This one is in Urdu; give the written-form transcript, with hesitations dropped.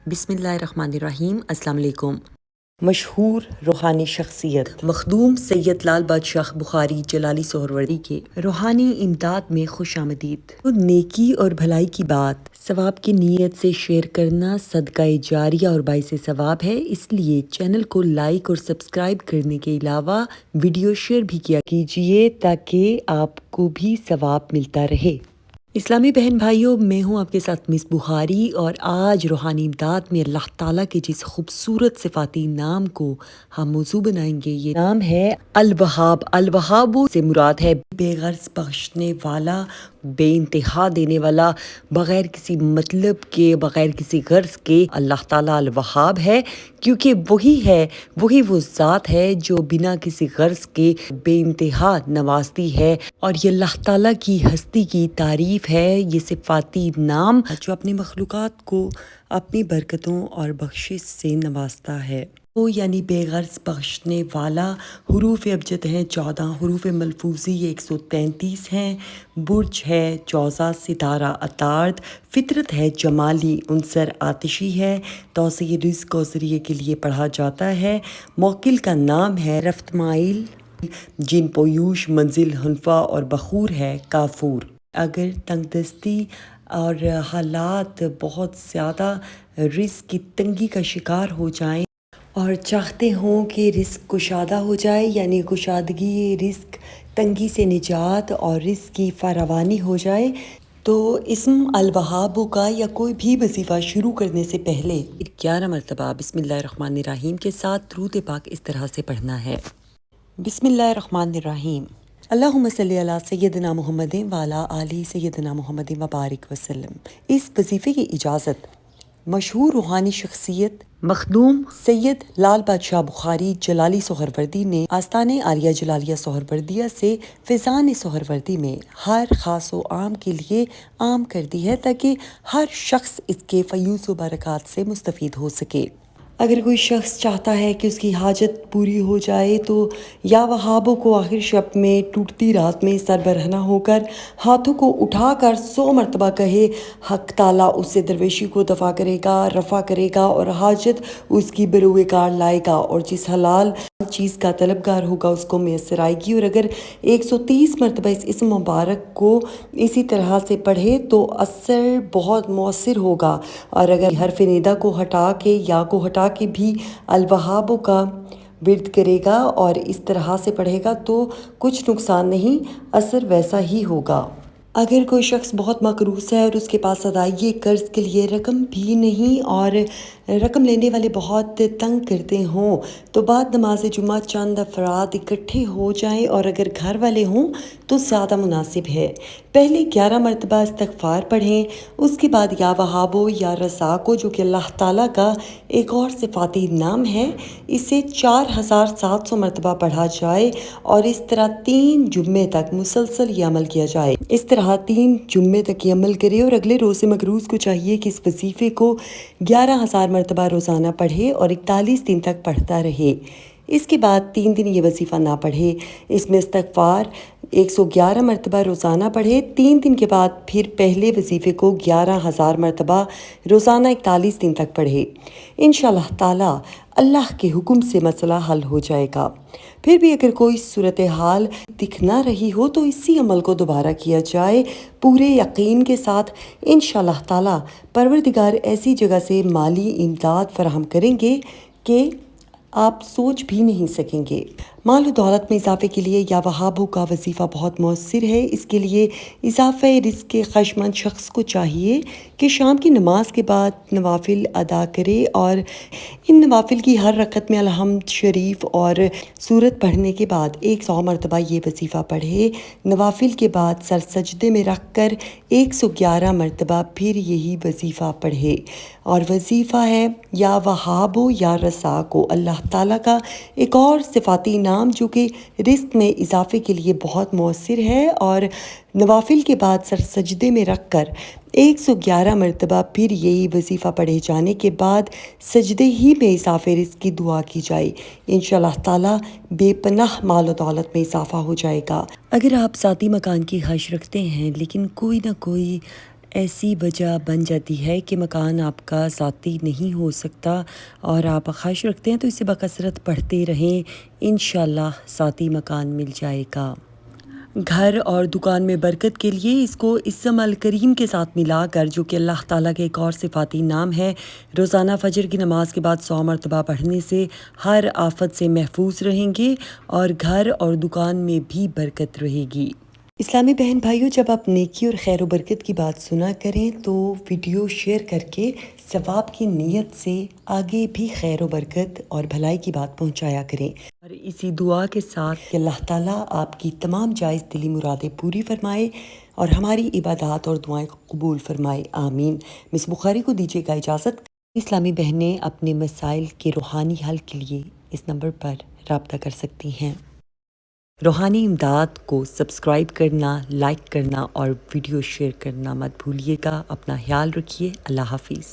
بسم اللہ الرحمن الرحیم۔ السلام علیکم۔ مشہور روحانی شخصیت مخدوم سید لال بادشاہ بخاری جلالی سہروردی کے روحانی امداد میں خوش آمدید۔ نیکی اور بھلائی کی بات ثواب کی نیت سے شیئر کرنا صدقہ جاریہ اور باعث ثواب ہے، اس لیے چینل کو لائک اور سبسکرائب کرنے کے علاوہ ویڈیو شیئر بھی کیا کیجیے تاکہ آپ کو بھی ثواب ملتا رہے۔ اسلامی بہن بھائیوں، میں ہوں آپ کے ساتھ مس بخاری، اور آج روحانی امداد میں اللہ تعالیٰ کے جس خوبصورت صفاتی نام کو ہم موضوع بنائیں گے، یہ نام ہے الوہاب۔ الوہاب سے مراد ہے بے غرض بخشنے والا، بے انتہا دینے والا، بغیر کسی مطلب کے، بغیر کسی غرض کے۔ اللہ تعالیٰ الوہاب ہے کیونکہ وہی وہ ذات ہے جو بنا کسی غرض کے بے انتہا نوازتی ہے، اور یہ اللہ تعالیٰ کی ہستی کی تعریف ہے، یہ صفاتی نام جو اپنی مخلوقات کو اپنی برکتوں اور بخشش سے نوازتا ہے۔ وہ یعنی بے غرض بخشنے والا۔ حروف ابجد ہیں 14، حروف ملفوظی 133 ہیں، برج ہے جوزا، ستارہ عطارد، فطرت ہے جمالی، عنصر آتشی ہے، توسیع رزق و ذریعے کے لیے پڑھا جاتا ہے۔ موکل کا نام ہے رفتمائل، جن پویوش منزل حنفا اور بخور ہے کافور۔ اگر تنگ دستی اور حالات بہت زیادہ رزق کی تنگی کا شکار ہو جائیں اور چاہتے ہوں کہ رزق کشادہ ہو جائے، یعنی کشادگی رزق، تنگی سے نجات اور رزق کی فراوانی ہو جائے، تو اسم الوہاب کا یا کوئی بھی وظیفہ شروع کرنے سے پہلے 11 مرتبہ بسم اللہ الرحمن الرحیم کے ساتھ درود پاک اس طرح سے پڑھنا ہے۔ بسم اللہ الرحمن الرحیم۔ اللہم صلی علی سیدنا محمد وعلی آلہ سیدنا محمد وبارک وسلم۔ اس وظیفے کی اجازت مشہور روحانی شخصیت مخدوم سید لال بادشاہ بخاری جلالی سہروردی نے آستانِ عالیہ جلالیہ سہروردیہ سے فیضان سہروردی میں ہر خاص و عام کے لیے عام کر دی ہے تاکہ ہر شخص اس کے فیوض و برکات سے مستفید ہو سکے۔ اگر کوئی شخص چاہتا ہے کہ اس کی حاجت پوری ہو جائے تو یا وہابوں کو آخر شب میں ٹوٹتی رات میں سربراہ ہو کر ہاتھوں کو اٹھا کر 100 مرتبہ کہے، حق تعالیٰ اس سے درویشی کو دفع کرے گا، رفع کرے گا اور حاجت اس کی بروئے کار لائے گا، اور جس حلال چیز کا طلبگار ہوگا اس کو میسر آئے گی۔ اور اگر 130 مرتبہ اس اسم مبارک کو اسی طرح سے پڑھے تو اثر بہت مؤثر ہوگا، اور اگر حرف ندا کو ہٹا کے یا کو ہٹا کے بھی الوہاب کا ورد کرے گا اور اس طرح سے پڑھے گا تو کچھ نقصان نہیں، اثر ویسا ہی ہوگا۔ اگر کوئی شخص بہت مقروض ہے اور اس کے پاس ادائیگی قرض کے لیے رقم بھی نہیں اور رقم لینے والے بہت تنگ کرتے ہوں تو بعد نماز جمعہ چند افراد اکٹھے ہو جائیں، اور اگر گھر والے ہوں تو زیادہ مناسب ہے۔ پہلے 11 مرتبہ استغفار پڑھیں، اس کے بعد یا وہابو یا رزاقو، جو کہ اللہ تعالیٰ کا ایک اور صفاتی نام ہے، اسے 4700 مرتبہ پڑھا جائے، اور اس طرح 3 جمعے تک مسلسل یہ عمل کیا جائے۔ اس طرح 3 جمعے تک یہ عمل کرے، اور اگلے روز سے مقروض کو چاہیے کہ اس وظیفے کو 11,000 مرتبہ روزانہ پڑھے اور 41 دن تک پڑھتا رہے۔ اس کے بعد 3 دن یہ وظیفہ نہ پڑھے، اس میں استغفار 111 مرتبہ روزانہ پڑھے۔ 3 دن کے بعد پھر پہلے وظیفے کو 11,000 مرتبہ روزانہ 41 دن تک پڑھے۔ انشاءاللہ تعالیٰ اللہ کے حکم سے مسئلہ حل ہو جائے گا۔ پھر بھی اگر کوئی صورتحال دکھ نہ رہی ہو تو اسی عمل کو دوبارہ کیا جائے پورے یقین کے ساتھ۔ انشاءاللہ تعالیٰ پروردگار ایسی جگہ سے مالی امداد فراہم کریں گے کہ آپ سوچ بھی نہیں سکیں گے۔ مال و دولت میں اضافے کے لیے یا وہابو کا وظیفہ بہت مؤثر ہے۔ اس کے لیے اضافہ رزق کے خواہشمند شخص کو چاہیے کہ شام کی نماز کے بعد نوافل ادا کرے، اور ان نوافل کی ہر رکعت میں الحمد شریف اور سورت پڑھنے کے بعد 100 مرتبہ یہ وظیفہ پڑھے۔ نوافل کے بعد سر سجدے میں رکھ کر 111 مرتبہ پھر یہی وظیفہ پڑھے، اور وظیفہ ہے یا وہابو یا رزاقو، اللہ تعالیٰ کا ایک اور صفاتی نام جو کہ رزق میں اضافے کے لیے بہت مؤثر ہے، اور نوافل کے بعد سر سجدے میں رکھ کر 111 مرتبہ پھر یہی وظیفہ پڑھے جانے کے بعد سجدے ہی میں اضافے رزق کی دعا کی جائے۔ انشاءاللہ تعالیٰ بے پناہ مال و دولت میں اضافہ ہو جائے گا۔ اگر آپ ذاتی مکان کی خواہش رکھتے ہیں لیکن کوئی نہ کوئی ایسی وجہ بن جاتی ہے کہ مکان آپ کا ذاتی نہیں ہو سکتا اور آپ خواہش رکھتے ہیں تو اسے بکثرت پڑھتے رہیں، انشاءاللہ ذاتی مکان مل جائے گا۔ گھر اور دکان میں برکت کے لیے اس کو اسم الکریم کے ساتھ ملا کر، جو کہ اللہ تعالیٰ کے ایک اور صفاتی نام ہے، روزانہ فجر کی نماز کے بعد 100 مرتبہ پڑھنے سے ہر آفت سے محفوظ رہیں گے اور گھر اور دکان میں بھی برکت رہے گی۔ اسلامی بہن بھائیوں، جب آپ نیکی اور خیر و برکت کی بات سنا کریں تو ویڈیو شیئر کر کے ثواب کی نیت سے آگے بھی خیر و برکت اور بھلائی کی بات پہنچایا کریں، اور اسی دعا کے ساتھ کہ اللہ تعالیٰ آپ کی تمام جائز دلی مرادیں پوری فرمائے اور ہماری عبادات اور دعائیں قبول فرمائے، آمین۔ مس بخاری کو دیجیے گا اجازت۔ اسلامی بہنیں اپنے مسائل کے روحانی حل کے لیے اس نمبر پر رابطہ کر سکتی ہیں۔ روحانی امداد کو سبسکرائب کرنا، لائک کرنا اور ویڈیو شیئر کرنا مت بھولیے گا۔ اپنا خیال رکھیے۔ اللہ حافظ۔